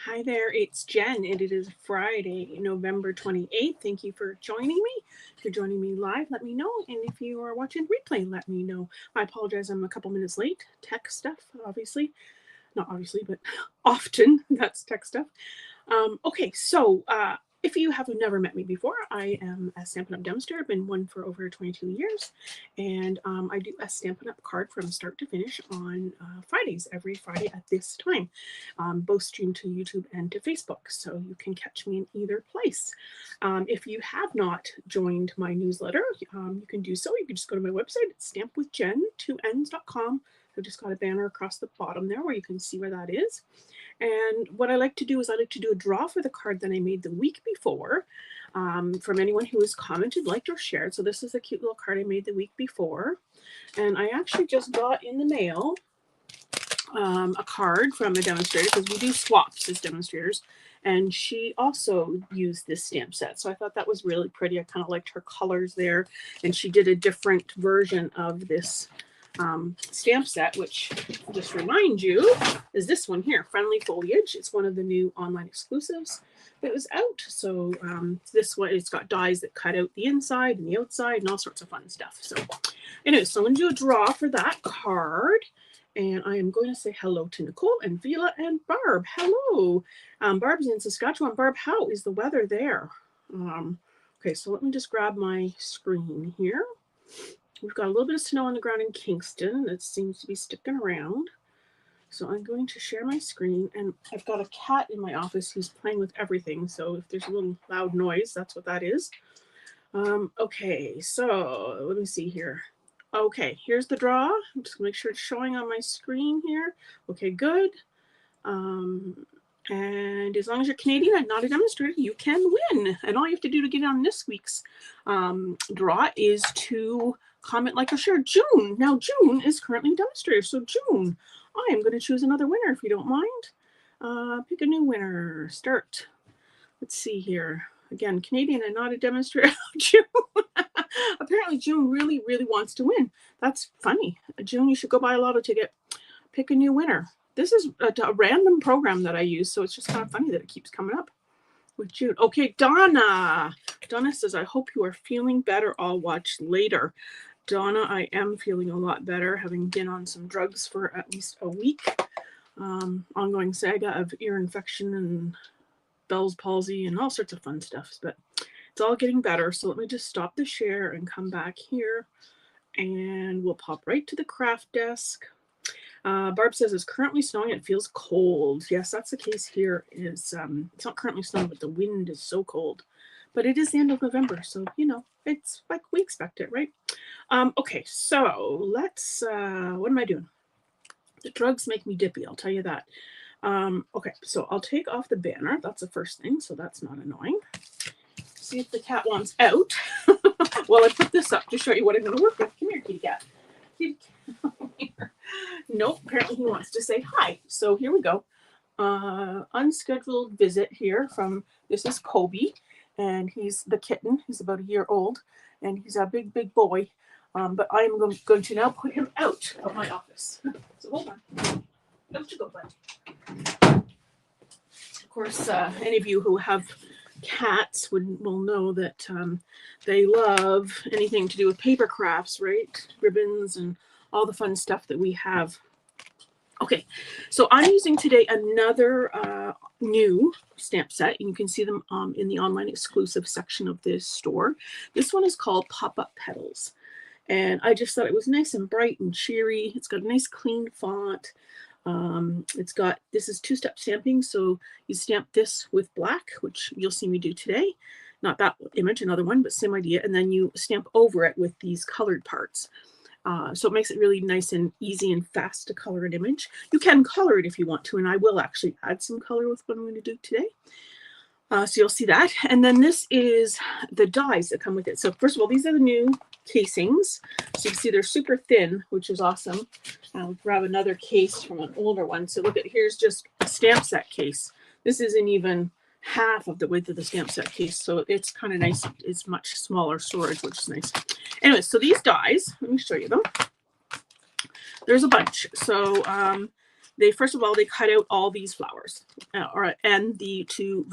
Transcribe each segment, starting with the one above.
Hi there, it's Jen, and it is Friday, November 28th. Thank you for joining me. If you're joining me live, let me know. And if you are watching replay, let me know. I apologize, I'm a couple minutes late. Tech stuff, obviously. Not obviously, but often that's tech stuff. Okay, so if you have never met me before, I am a Stampin' Up demonstrator. I've been one for over 22 years, and I do a Stampin' Up card from start to finish on Fridays, every Friday at this time, both streamed to YouTube and to Facebook, so you can catch me in either place. If you have not joined my newsletter, you can do so. You can just go to my website, it's stampwithjen2ns.com. I've just got a banner across the bottom there where you can see where that is. And what I like to do is I like to do a draw for the card that I made the week before from anyone who has commented, liked, or shared. So this is a cute little card I made the week before. And I actually just got in the mail a card from a demonstrator because we do swaps as demonstrators. And she also used this stamp set. So I thought that was really pretty. I kind of liked her colors there. And she did a different version of this stamp set, which just remind you is this one here, Friendly Foliage. It's one of the new online exclusives that was out. So this one, it's got dies that cut out the inside and the outside and all sorts of fun stuff. So anyway, so I'm going to do a draw for that card. And I am going to say hello to Nicole and Vila and Barb. Hello. Barb's in Saskatchewan. Barb, how is the weather there? Okay, so let me just grab my screen here. We've got a little bit of snow on the ground in Kingston that seems to be sticking around. So I'm going to share my screen, and I've got a cat in my office who's playing with everything. So if there's a little loud noise, that's what that is. Okay, so let me see here. Okay, here's the draw. I'm just gonna make sure it's showing on my screen here. Okay, good. And as long as you're Canadian and not a demonstrator, you can win. And all you have to do to get on this week's draw is to comment, like, or share. June. Now, June is currently a demonstrator. So, June, I am going to choose another winner if you don't mind. Pick a new winner. Start. Let's see here. Again, Canadian and not a demonstrator. June. Apparently, June really, really wants to win. That's funny. June, you should go buy a lotto ticket. Pick a new winner. This is a random program that I use, so it's just kind of funny that it keeps coming up with June. Okay, Donna. Donna says, I hope you are feeling better. I'll watch later. Donna, I am feeling a lot better, having been on some drugs for at least a week. Ongoing saga of ear infection and Bell's palsy and all sorts of fun stuff, but it's all getting better. So let me just stop the share and come back here, and we'll pop right to the craft desk. Barb says it's currently snowing. It feels cold. Yes, that's the case here. It's not currently snowing, but the wind is so cold. But it is the end of November, so you know it's like we expect it, right? Okay, so let's. What am I doing? The drugs make me dippy. I'll tell you that. Okay, so I'll take off the banner. That's the first thing, so that's not annoying. See if the cat wants out. Well, I put this up to show you what I'm going to work with. Come here, kitty cat. Kitty cat. Nope, apparently he wants to say hi. So here we go. Unscheduled visit here from, this is Kobe, and he's the kitten. He's about a year old, and he's a big, big boy. But I'm going to now put him out of my office. So hold on. Out you go, bud. Of course, any of you who have cats will know that they love anything to do with paper crafts, right? Ribbons and all the fun stuff that we have. Okay, so I'm using today another new stamp set, and you can see them in the online exclusive section of this store. This one is called Pop Up Petals, and I just thought it was nice and bright and cheery. It's got a nice clean font. This is two-step stamping, so you stamp this with black, which you'll see me do today. Not that image, another one, but same idea. And then you stamp over it with these colored parts. So it makes it really nice and easy and fast to color an image. You can color it if you want to, and I will actually add some color with what I'm going to do today. So you'll see that. And then this is the dies that come with it. So first of all, these are the new casings. So you can see they're super thin, which is awesome. I'll grab another case from an older one. So look at, here's just a stamp set case. This isn't even half of the width of the stamp set case. So it's kind of nice. It's much smaller storage, which is nice. Anyway, so these dies, let me show you them. There's a bunch. So they, first of all, they cut out all these flowers and the 2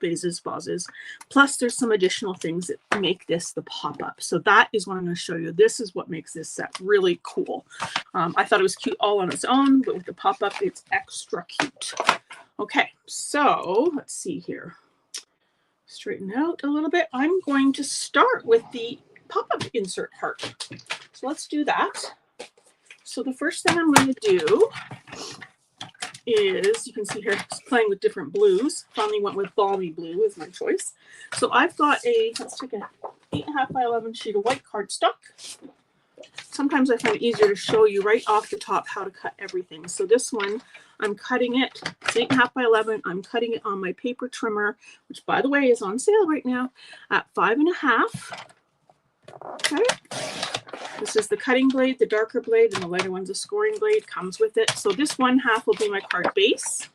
vases, plus there's some additional things that make this the pop-up. So that is what I'm going to show you. This is what makes this set really cool. I thought it was cute all on its own, but with the pop-up, it's extra cute. Okay, so let's see here. Straighten out a little bit. I'm going to start with the pop-up insert heart. So let's do that. So the first thing I'm going to do is, you can see here, playing with different blues. Finally went with Balmy Blue is my choice. So I've got a, let's take a 8.5 by 11 sheet of white cardstock. Sometimes I find it easier to show you right off the top how to cut everything. So this one, I'm cutting it, it's 8.5 by 11. I'm cutting it on my paper trimmer, which by the way is on sale right now at 5.5. Okay. This is the cutting blade, the darker blade, and the lighter one's a scoring blade, comes with it. So this 1/2 will be my card base.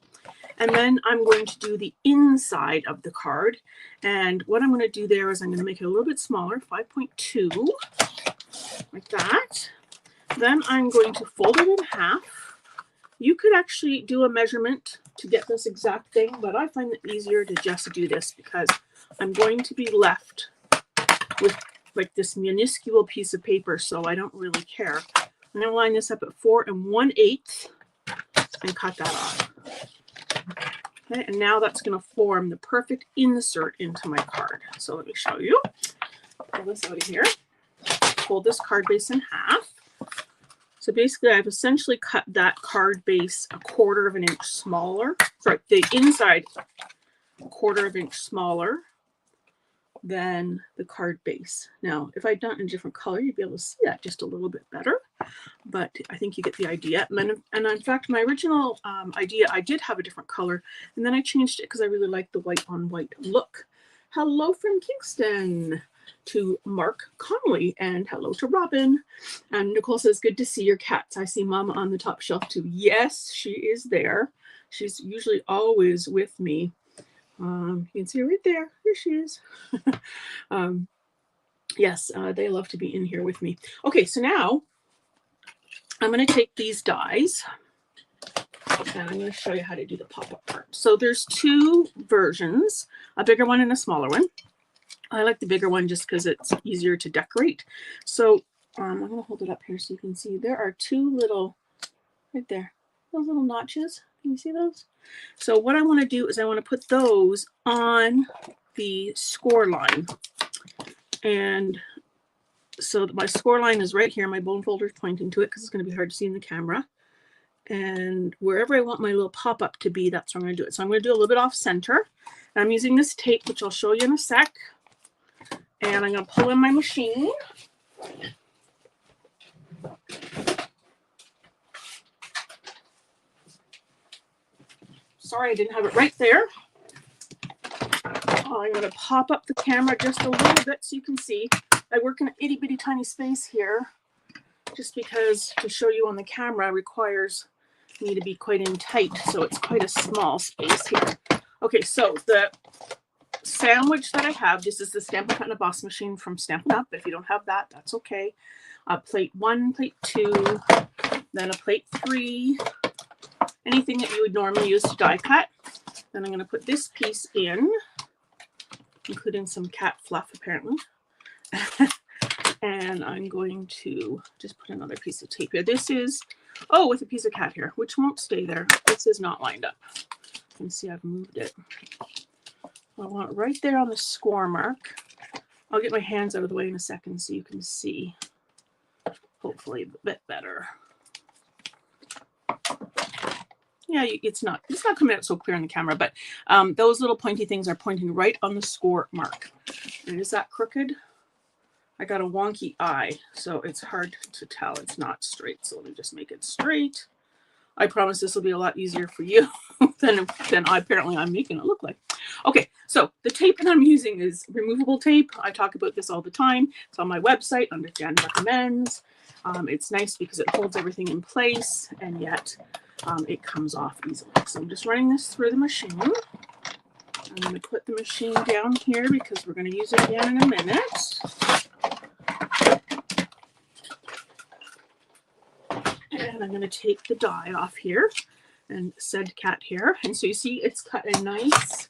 And then I'm going to do the inside of the card. And what I'm going to do there is I'm going to make it a little bit smaller, 5.2, like that. Then I'm going to fold it in half. You could actually do a measurement to get this exact thing, but I find it easier to just do this because I'm going to be left with like this minuscule piece of paper, so I don't really care. I'm going to line this up at 4 1/8 and cut that off. Okay, and now that's going to form the perfect insert into my card. So let me show you. Pull this out of here. Fold this card base in half. So basically, I've essentially cut that card base 1/4 of an inch smaller. Sorry, the inside 1/4 of an inch smaller than the card base. Now, if I'd done it in a different color, you'd be able to see that just a little bit better, but I think you get the idea. And in fact, my original idea, I did have a different color, and then I changed it because I really like the white on white look. Hello from Kingston to Mark Connolly, and hello to Robin. And Nicole says, good to see your cats. I see Mama on the top shelf too. Yes, she is there. She's usually always with me. You can see her right there. Here she is. Yes, they love to be in here with me. Okay, so now I'm going to take these dies and I'm going to show you how to do the pop-up part. So there's 2 versions, a bigger one and a smaller one. I like the bigger one just because it's easier to decorate. So I'm going to hold it up here so you can see there are 2 little, right there, those little notches. Can you see those? So what I want to do is I want to put those on the score line. And so my score line is right here. My bone folder is pointing to it because it's going to be hard to see in the camera. And wherever I want my little pop-up to be, that's where I'm going to do it. So I'm going to do a little bit off center. And I'm using this tape, which I'll show you in a sec. And I'm going to pull in my machine. Sorry, I didn't have it right there. Oh, I'm going to pop up the camera just a little bit so you can see. I work in an itty bitty tiny space here just because to show you on the camera requires me to be quite in tight. So it's quite a small space here. Okay, so the sandwich that I have, this is the Stampin' Up and Emboss machine from Stampin' Up. If you don't have that, that's okay. Plate 1, plate 2, then a plate 3. Anything that you would normally use to die cut. Then I'm going to put this piece in, including some cat fluff apparently. And I'm going to just put another piece of tape here. This is, oh, with a piece of cat hair, which won't stay there. This is not lined up. You can see I've moved it. I want it right there on the score mark. I'll get my hands out of the way in a second so you can see, hopefully a bit better. Yeah, it's not coming out so clear on the camera, but those little pointy things are pointing right on the score mark. And is that crooked? I got a wonky eye, so it's hard to tell. It's not straight, so let me just make it straight. I promise this will be a lot easier for you than apparently I'm making it look like. Okay, so the tape that I'm using is removable tape. I talk about this all the time. It's on my website under Jenn Recommends. It's nice because it holds everything in place, and yet it comes off easily. So I'm just running this through the machine. I'm going to put the machine down here because we're going to use it again in a minute. And I'm going to take the die off here. and said cat hair. And so you see it's cut a nice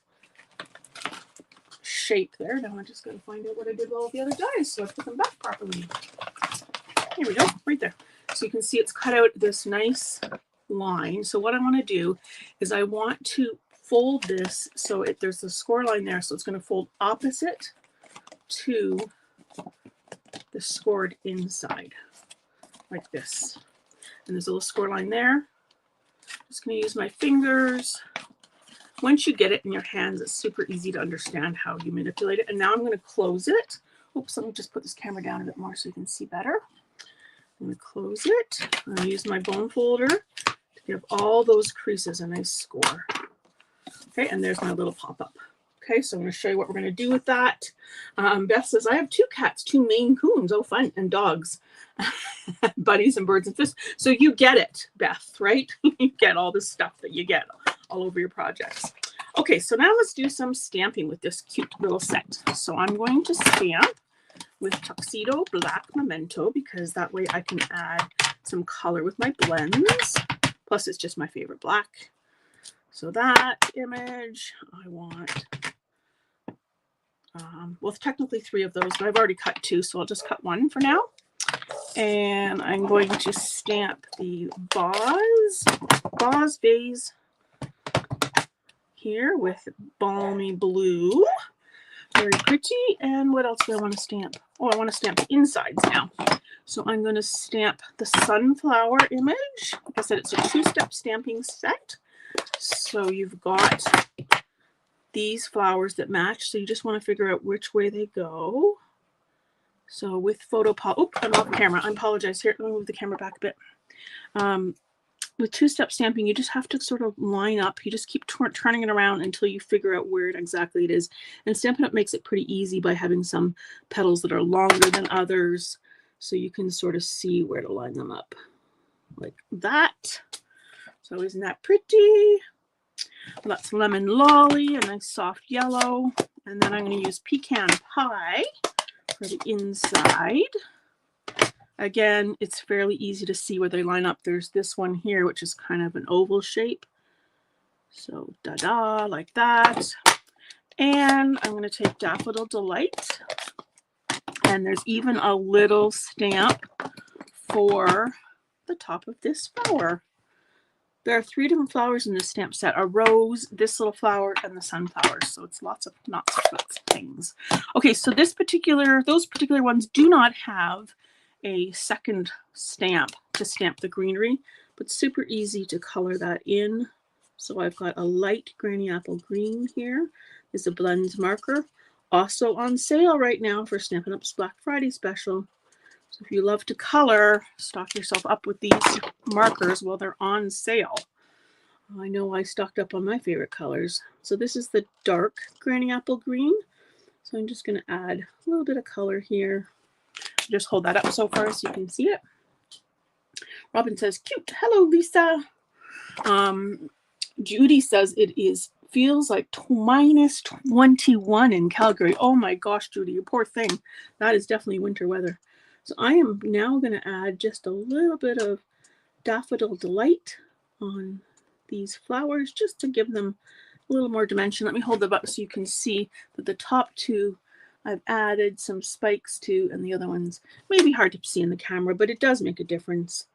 shape there. Now I'm just going to find out what I did with all the other dies so I put them back properly. Here we go, right there. So you can see it's cut out this nice line. So what I want to do is I want to fold this so there's a score line there. So it's going to fold opposite to the scored inside like this. And there's a little score line there. Just going to use my fingers. Once you get it in your hands, it's super easy to understand how you manipulate it. And now I'm going to close it. Oops, let me just put this camera down a bit more so you can see better. I'm going to close it. I'm going to use my bone folder to give all those creases a nice score. Okay, and there's my little pop-up. Okay, so I'm going to show you what we're going to do with that. Beth says, I have 2 cats, 2 Maine Coons. Oh, fun. And dogs. Buddies and birds and fish. So you get it, Beth, right? You get all the stuff that you get all over your projects. Okay, so now let's do some stamping with this cute little set. So I'm going to stamp with Tuxedo Black Memento because that way I can add some color with my blends. Plus, it's just my favorite black. So that image, I want, well, technically 3 of those, but I've already cut 2, so I'll just cut 1 for now. And I'm going to stamp the Boz Vase here with Balmy Blue. Very pretty. And what else do I want to stamp? Oh, I want to stamp the insides now. So I'm going to stamp the sunflower image. Like I said, it's a 2-step stamping set. So you've got these flowers that match. So you just want to figure out which way they go. So with photo pop, oh, I'm off camera. I apologize. Here, let me move the camera back a bit. With 2-step stamping, you just have to sort of line up. You just keep turning it around until you figure out where exactly it is. And Stampin' Up! Makes it pretty easy by having some petals that are longer than others. So you can sort of see where to line them up like that. So isn't that pretty? Well, that's Lemon Lolly, a nice soft yellow. And then I'm going to use Pecan Pie for the inside. Again, it's fairly easy to see where they line up. There's this one here, which is kind of an oval shape. So da-da, like that. And I'm going to take Daffodil Delight. And there's even a little stamp for the top of this flower. There are 3 different flowers in this stamp set, a rose, this little flower, and the sunflowers. So it's lots of things. Okay, so those particular ones do not have a second stamp to stamp the greenery, but super easy to color that in. So I've got a light granny apple green here. Is a blends marker. Also on sale right now for Stampin' Up's Black Friday special. So if you love to color, stock yourself up with these markers while they're on sale. I know I stocked up on my favorite colors. So this is the dark granny apple green. So I'm just going to add a little bit of color here. Just hold that up so far so you can see it. Robin says, cute. Hello, Lisa. Judy says feels like minus 21 in Calgary. Oh my gosh, Judy, you poor thing. That is definitely winter weather. So I am now going to add just a little bit of Daffodil Delight on these flowers just to give them a little more dimension. Let me hold them up so you can see that the top 2 I've added some spikes to, and the other ones may be hard to see in the camera, but it does make a difference.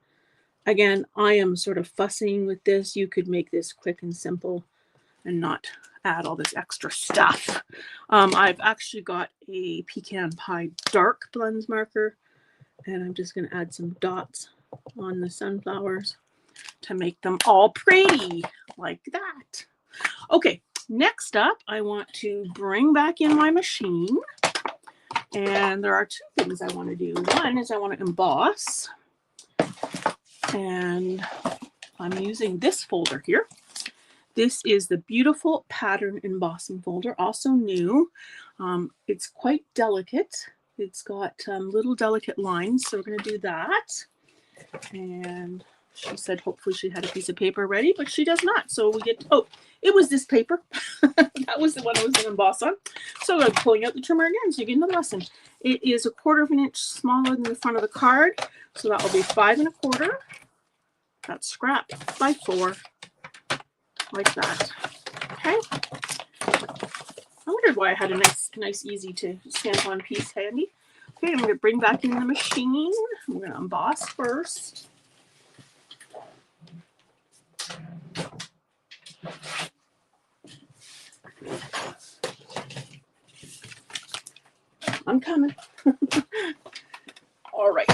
Again, I am sort of fussing with this. You could make this quick and simple and not add all this extra stuff. I've actually got a Pecan Pie dark blends marker, and I'm just going to add some dots on the sunflowers to make them all pretty like that. Okay, next up, I want to bring back in my machine. And there are 2 things I want to do. One is I want to emboss. And I'm using this folder here. This is the Beautiful Pattern Embossing folder, also new. It's quite delicate. It's got little delicate lines, so we're going to do that. And she said hopefully she had a piece of paper ready, but she does not. So we get, oh, it was this paper. That was the one I was going to emboss on. So I'm pulling out the trimmer again so you get another lesson. It is 1/4 inch smaller than the front of the card. So that will be 5 1/4. That's scrap by 4. like that. Okay. I wondered why I had a nice, easy to stamp on piece handy. Okay, I'm going to bring back in the machine. I'm going to emboss first. I'm coming. All right,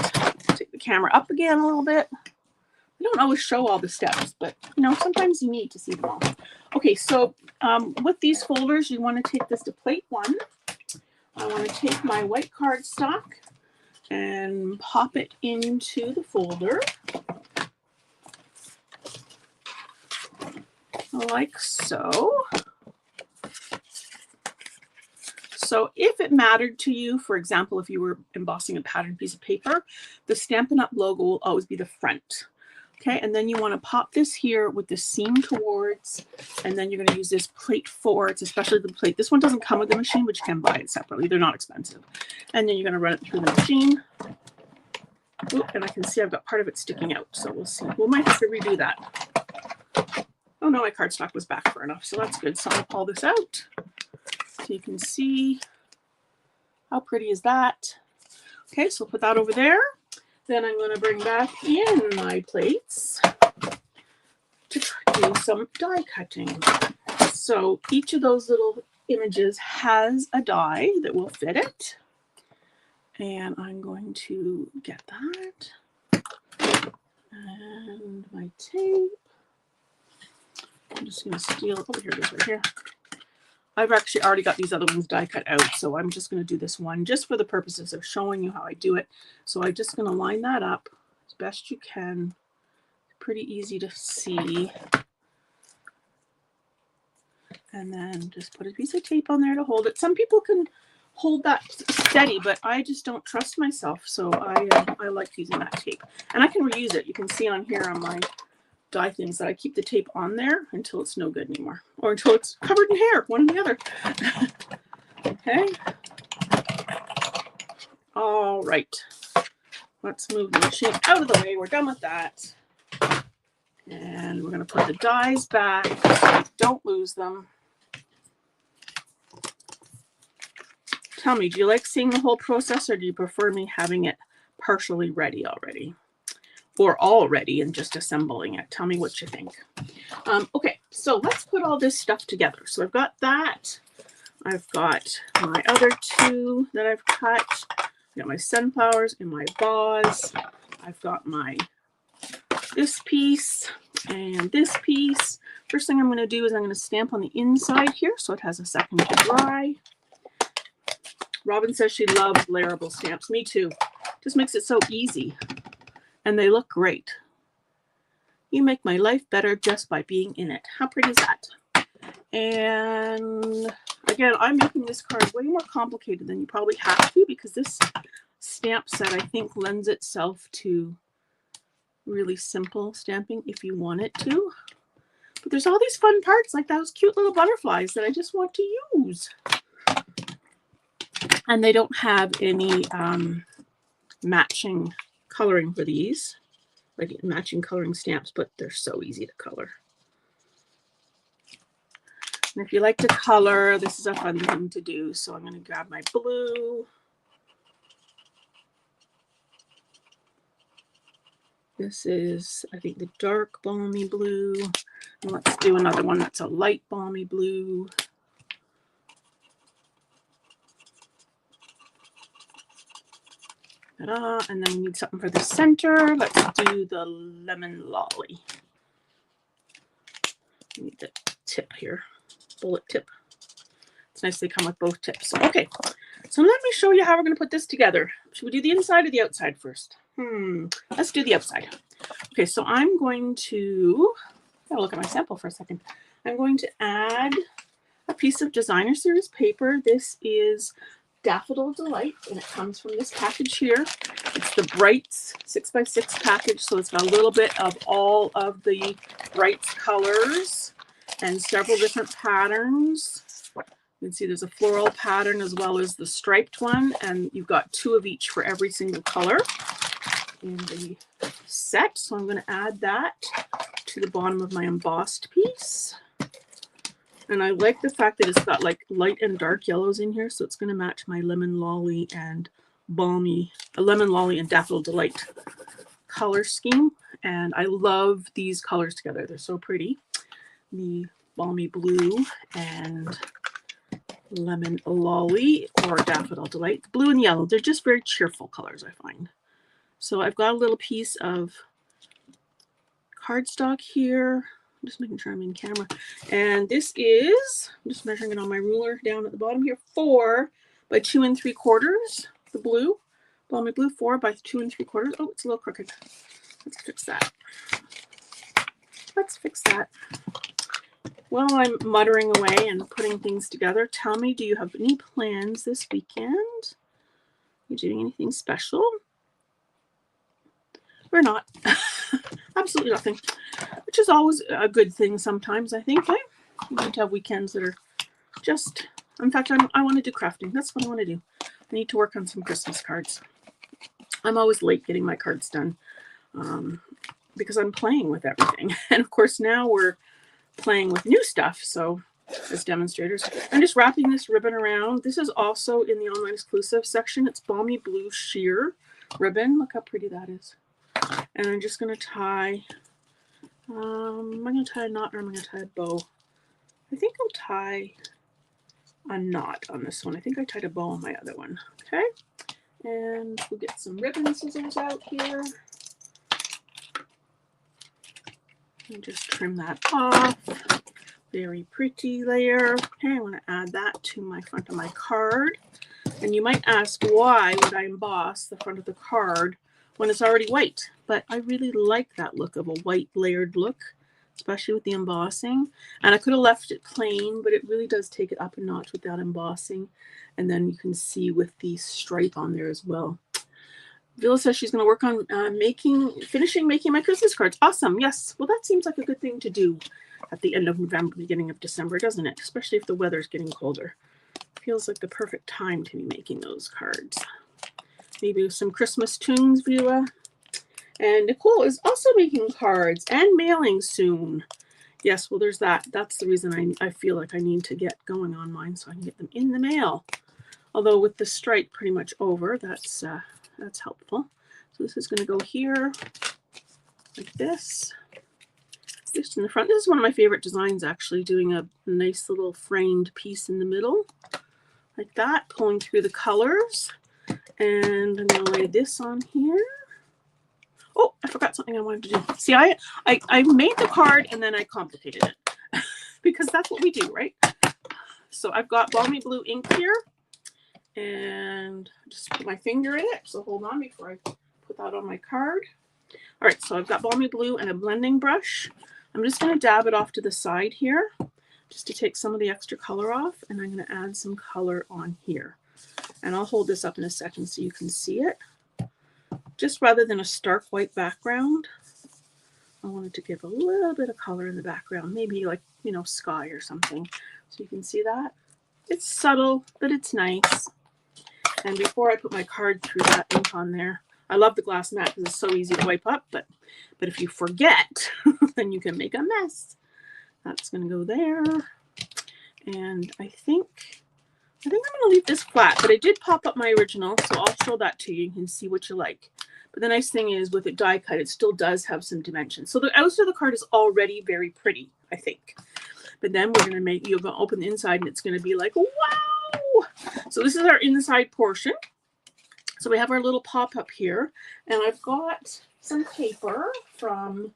take the camera up again a little bit. I don't always show all the steps, but you know, sometimes you need to see them all. Okay, so with these folders, you want to take this to plate 1. I want to take my white cardstock and pop it into the folder like so. So if it mattered to you, for example, if you were embossing a patterned piece of paper, the Stampin' Up! Logo will always be the front. Okay, and then you want to pop this here with the seam towards, and then you're going to use this plate 4. It's especially the plate. This one doesn't come with the machine, but you can buy it separately. They're not expensive. And then you're going to run it through the machine. Oop, and I can see I've got part of it sticking out, so we'll see. We might have to redo that. Oh no, my cardstock was back far enough, so that's good. So I'll pull this out so you can see how pretty is that. Okay, so put that over there. Then I'm going to bring back in my plates to do some die cutting. So each of those little images has a die that will fit it. And I'm going to get that. And my tape. I'm just going to steal it. Oh, here it is right here. I've actually already got these other ones die cut out, so I'm just going to do this one just for the purposes of showing you how I do it. So I'm just going to line that up as best you can. Pretty easy to see. And then just put a piece of tape on there to hold it. Some people can hold that steady, but I just don't trust myself, so I like using that tape. And I can reuse it. You can see on here on my die things that I keep the tape on there until it's no good anymore, or until it's covered in hair, one or the other. Okay. All right. Let's move the machine out of the way. We're done with that. And we're going to put the dies back so we don't lose them. Tell me, do you like seeing the whole process, or do you prefer me having it partially ready already? Or all ready and just assembling it? Tell me what you think. Okay, so let's put all this stuff together. So I've got that. I've got my other 2 that I've cut. I've got my sunflowers in my vase. I've got my this piece and this piece. First thing I'm going to do is I'm going to stamp on the inside here so it has a second to dry. Robin says she loves layerable stamps. Me too. Just makes it so easy. And they look great. You make my life better just by being in it. How pretty is that? And again, I'm making this card way more complicated than you probably have to, because this stamp set, I think, lends itself to really simple stamping if you want it to. But there's all these fun parts, like those cute little butterflies that I just want to use. And they don't have any matching coloring for these, like matching coloring stamps, but they're so easy to color. And if you like to color, this is a fun thing to do. So I'm going to grab my blue. This is, I think, the dark balmy blue. And let's do another one that's a light balmy blue. And then we need something for the center. Let's do the lemon lolly. I need the tip here, bullet tip. It's nice they come with both tips. Okay, so let me show you how we're going to put this together. Should we do the inside or the outside first? Let's do the outside. Okay, so I'm going to, gotta look at my sample for a second. I'm going to add a piece of designer series paper. This is Daffodil Delight, and it comes from this package here. It's the Brights 6x6 package, so it's got a little bit of all of the Brights colors and several different patterns. You can see there's a floral pattern as well as the striped one, and you've got 2 of each for every single color in the set. So I'm going to add that to the bottom of my embossed piece. And I like the fact that it's got like light and dark yellows in here, so it's going to match my lemon lolly and Daffodil Delight color scheme. And I love these colors together. They're so pretty. The Balmy Blue and Lemon Lolly or Daffodil Delight. The blue and yellow, they're just very cheerful colors, I find. So I've got a little piece of cardstock here. I'm just making sure I'm in camera. And this is, I'm just measuring it on my ruler down at the bottom here, 4 by 2 3/4. The blue, Balmy Blue, 4 by 2 3/4. Oh, it's a little crooked. Let's fix that. Let's fix that. While I'm muttering away and putting things together, tell me, do you have any plans this weekend? You doing anything special? Or not? Absolutely nothing. Which is always a good thing sometimes, I think. Right? You need to have weekends that are just, in fact, I want to do crafting. That's what I want to do. I need to work on some Christmas cards. I'm always late getting my cards done because I'm playing with everything. And of course, now we're playing with new stuff. So as demonstrators, I'm just wrapping this ribbon around. This is also in the online exclusive section. It's Balmy Blue sheer ribbon. Look how pretty that is. And I'm just going to tie, am I going to tie a knot or am I going to tie a bow? I think I'll tie a knot on this one. I think I tied a bow on my other one. Okay. And we'll get some ribbon scissors out here. And just trim that off. Very pretty layer. Okay, I want to add that to my front of my card. And you might ask, why would I emboss the front of the card when it's already white? But I really like that look of a white layered look, especially with the embossing. And I could have left it plain, but it really does take it up a notch with that embossing. And then you can see with the stripe on there as well. Villa says she's going to work on finishing making my Christmas cards. Awesome. Yes. Well, that seems like a good thing to do at the end of November, beginning of December, doesn't it? Especially if the weather's getting colder. Feels like the perfect time to be making those cards. Maybe with some Christmas tunes, Villa. And Nicole is also making cards and mailing soon. Yes, well, there's that. That's the reason I feel like I need to get going on mine so I can get them in the mail. Although with the stripe pretty much over, that's helpful. So this is going to go here like this. Just in the front. This is one of my favorite designs, actually, doing a nice little framed piece in the middle like that, pulling through the colors. And I'm going to lay this on here. Oh, I forgot something I wanted to do. See, I made the card and then I complicated it because that's what we do, right? So I've got Balmy Blue ink here and just put my finger in it. So hold on before I put that on my card. All right, so I've got Balmy Blue and a blending brush. I'm just going to dab it off to the side here just to take some of the extra color off, and I'm going to add some color on here. And I'll hold this up in a second so you can see it. Just rather than a stark white background, I wanted to give a little bit of color in the background, maybe like, you know, sky or something. So you can see that. It's subtle, but it's nice. And before I put my card through that ink on there, I love the glass mat because it's so easy to wipe up, but if you forget, then you can make a mess. That's going to go there. And I think I'm going to leave this flat, but I did pop up my original, so I'll show that to you. You can see what you like. But the nice thing is with it die cut, it still does have some dimension. So the outside of the card is already very pretty, I think. But then we're going to make, you're going to open the inside and it's going to be like, wow! So this is our inside portion. So we have our little pop-up here, and I've got some paper from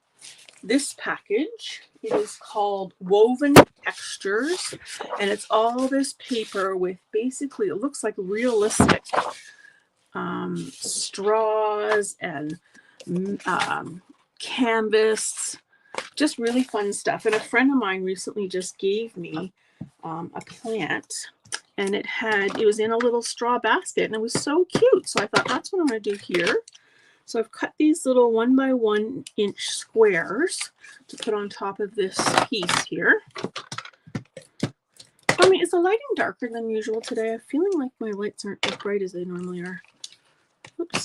this package. It is called Woven Textures, and it's all this paper with basically, it looks like realistic straws and canvas, just really fun stuff. And a friend of mine recently just gave me a plant, and it was in a little straw basket, and it was so cute. So I thought that's what I'm going to do here. So I've cut these little 1 by 1 inch squares to put on top of this piece here. I mean, is the lighting darker than usual today? I'm feeling like my lights aren't as bright as they normally are. Oops.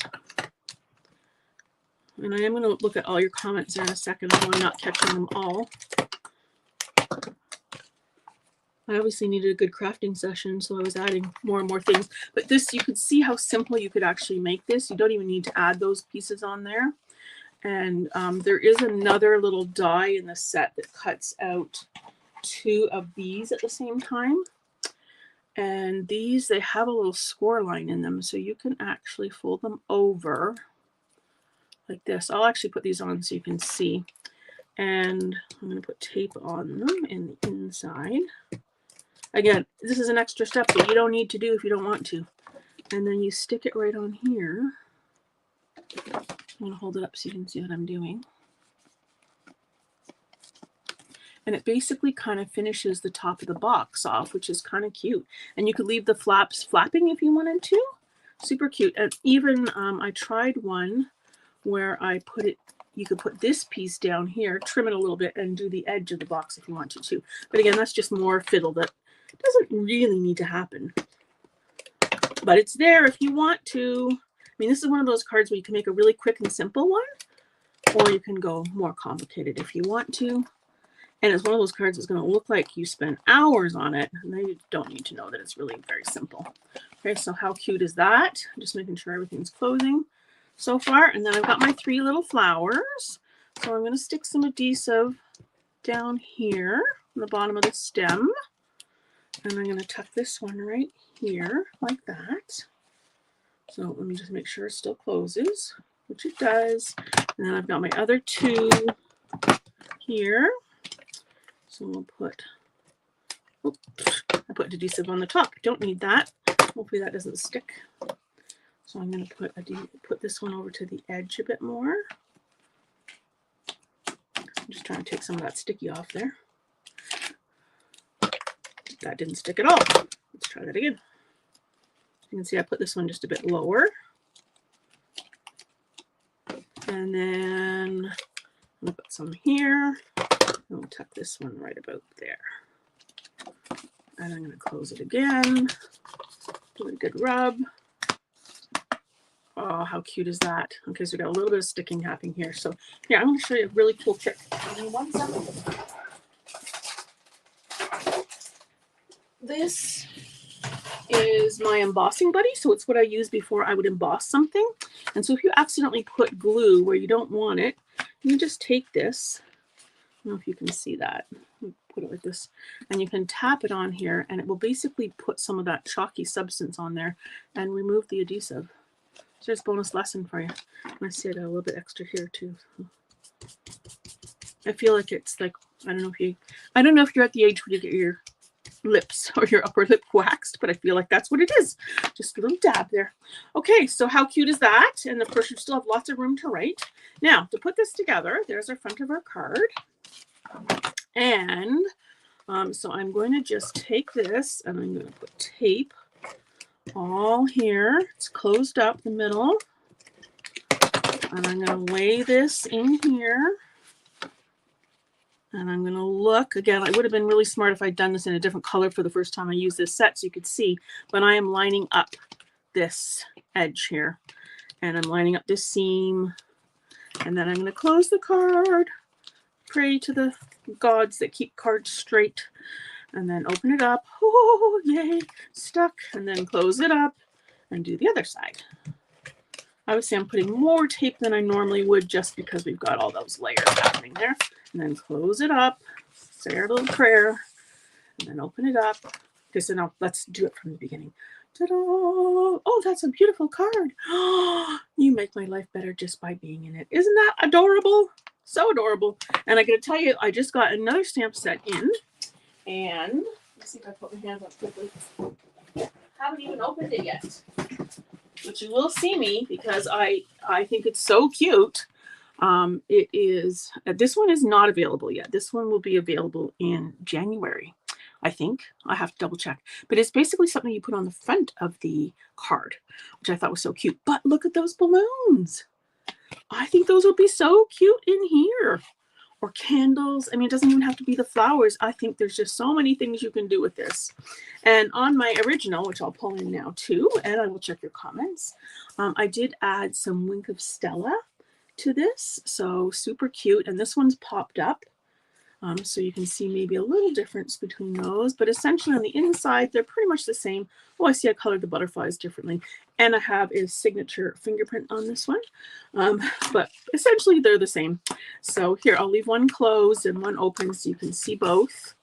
And I am going to look at all your comments in a second, although I'm not catching them all. I obviously needed a good crafting session, so I was adding more and more things. But this, you could see how simple you could actually make this. You don't even need to add those pieces on there. And there is another little die in the set that cuts out 2 of these at the same time. And these, they have a little score line in them, so you can actually fold them over like this. I'll actually put these on so you can see. And I'm going to put tape on them in the inside. Again, this is an extra step that you don't need to do if you don't want to. And then you stick it right on here. I'm going to hold it up so you can see what I'm doing. And it basically kind of finishes the top of the box off, which is kind of cute. And you could leave the flaps flapping if you wanted to. Super cute. And even I tried one where I put it, you could put this piece down here, trim it a little bit, and do the edge of the box if you wanted to. But again, that's just more fiddle that doesn't really need to happen. But it's there if you want to. I mean, this is one of those cards where you can make a really quick and simple one, or you can go more complicated if you want to. And it's one of those cards that's going to look like you spent hours on it, and then you don't need to know that it's really very simple. Okay, so how cute is that? Just making sure everything's closing so far. And then I've got my 3 little flowers. So I'm going to stick some adhesive down here on the bottom of the stem. And I'm going to tuck this one right here like that. So let me just make sure it still closes, which it does. And then I've got my other 2 here. So we'll put, oops, I put adhesive on the top. Don't need that. Hopefully that doesn't stick. So I'm going to put this one over to the edge a bit more. I'm just trying to take some of that sticky off there. That didn't stick at all. Let's try that again. You can see I put this one just a bit lower. And then I'm going to put some here. I'll tuck this one right about there. And I'm going to close it again. Do a good rub. Oh, how cute is that? Okay, so we got a little bit of sticking happening here. So here, I'm going to show you a really cool trick. Give me 1 second. This is my embossing buddy. So it's what I use before I would emboss something. And so if you accidentally put glue where you don't want it, you just take this. I don't know if you can see that. Put it like this. And you can tap it on here, and it will basically put some of that chalky substance on there and remove the adhesive. So there's a bonus lesson for you. And I see I got a little bit extra here too. I feel like it's like, I don't know if you're at the age where you get your lips or your upper lip waxed, but I feel like that's what it is. Just a little dab there. Okay, so how cute is that? And of course you still have lots of room to write. Now to put this together, there's our front of our card. And so I'm going to just take this and I'm going to put tape all here. It's closed up the middle. And I'm going to lay this in here. And I'm going to look, again, I would have been really smart if I'd done this in a different color for the first time I used this set so you could see, but I am lining up this edge here. And I'm lining up this seam. And then I'm going to close the card, pray to the gods that keep cards straight, and then open it up. Oh, yay, stuck. And then close it up and do the other side. Obviously, I'm putting more tape than I normally would just because we've got all those layers happening there. And then close it up, say our little prayer, and then open it up. Okay, so now let's do it from the beginning. Ta-da! Oh, that's a beautiful card. Oh, you make my life better just by being in it. Isn't that adorable? So adorable. And I gotta tell you, I just got another stamp set in. And let's see if I put my hands up quickly. Haven't even opened it yet. But you will see me because I think it's so cute. It is, this one is not available yet. This one will be available in January, I think. I have to double check. But it's basically something you put on the front of the card, which I thought was so cute. But look at those balloons. I think those will be so cute in here. Or candles. I mean, it doesn't even have to be the flowers. I think there's just so many things you can do with this. And on my original, which I'll pull in now too, and I will check your comments, I did add some Wink of Stella to this. So super cute. And this one's popped up. So you can see maybe a little difference between those, but essentially on the inside, they're pretty much the same. Oh, I see I colored the butterflies differently. And I have a signature fingerprint on this one, but essentially they're the same. So here, I'll leave one closed and one open so you can see both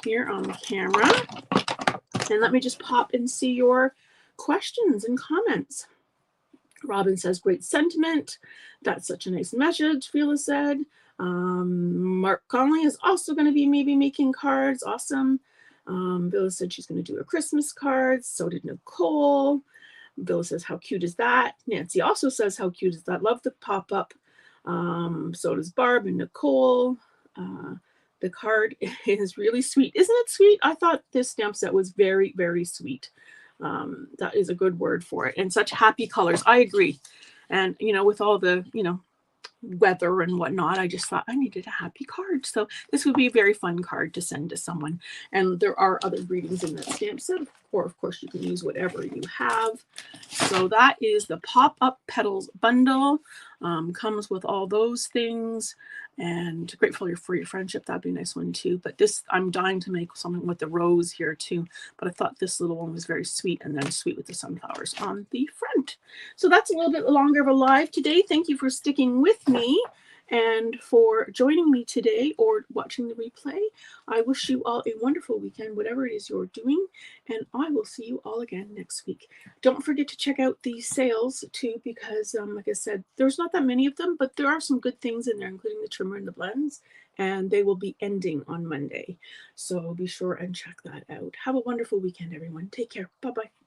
here on the camera. And let me just pop and see your questions and comments. Robin says, great sentiment. That's such a nice message, Phyllis said. Mark Conley is also going to be maybe making cards. Awesome. Villa said she's going to do a Christmas card. So did Nicole. Villa says, how cute is that? Nancy also says, how cute is that? Love the pop-up. So does Barb and Nicole. The card is really sweet. Isn't it sweet? I thought this stamp set was very, very sweet. That is a good word for it. And such happy colors. I agree. And, you know, with all the, you know, weather and whatnot, I just thought I needed a happy card. So this would be a very fun card to send to someone. And there are other greetings in that stamp set, or of course you can use whatever you have. So that is the Pop Up Petals Bundle. Comes with all those things, and grateful for your friendship. That'd be a nice one too. But this, I'm dying to make something with the rose here too, but I thought this little one was very sweet, and then sweet with the sunflowers on the front. So that's a little bit longer of a live today. Thank you for sticking with me and for joining me today or watching the replay. I wish you all a wonderful weekend, whatever it is you're doing, and I will see you all again next week. Don't forget to check out the sales too, because like I said, there's not that many of them, but there are some good things in there, including the trimmer and the blends, and they will be ending on Monday. So be sure and check that out. Have a wonderful weekend, everyone. Take care. Bye-bye.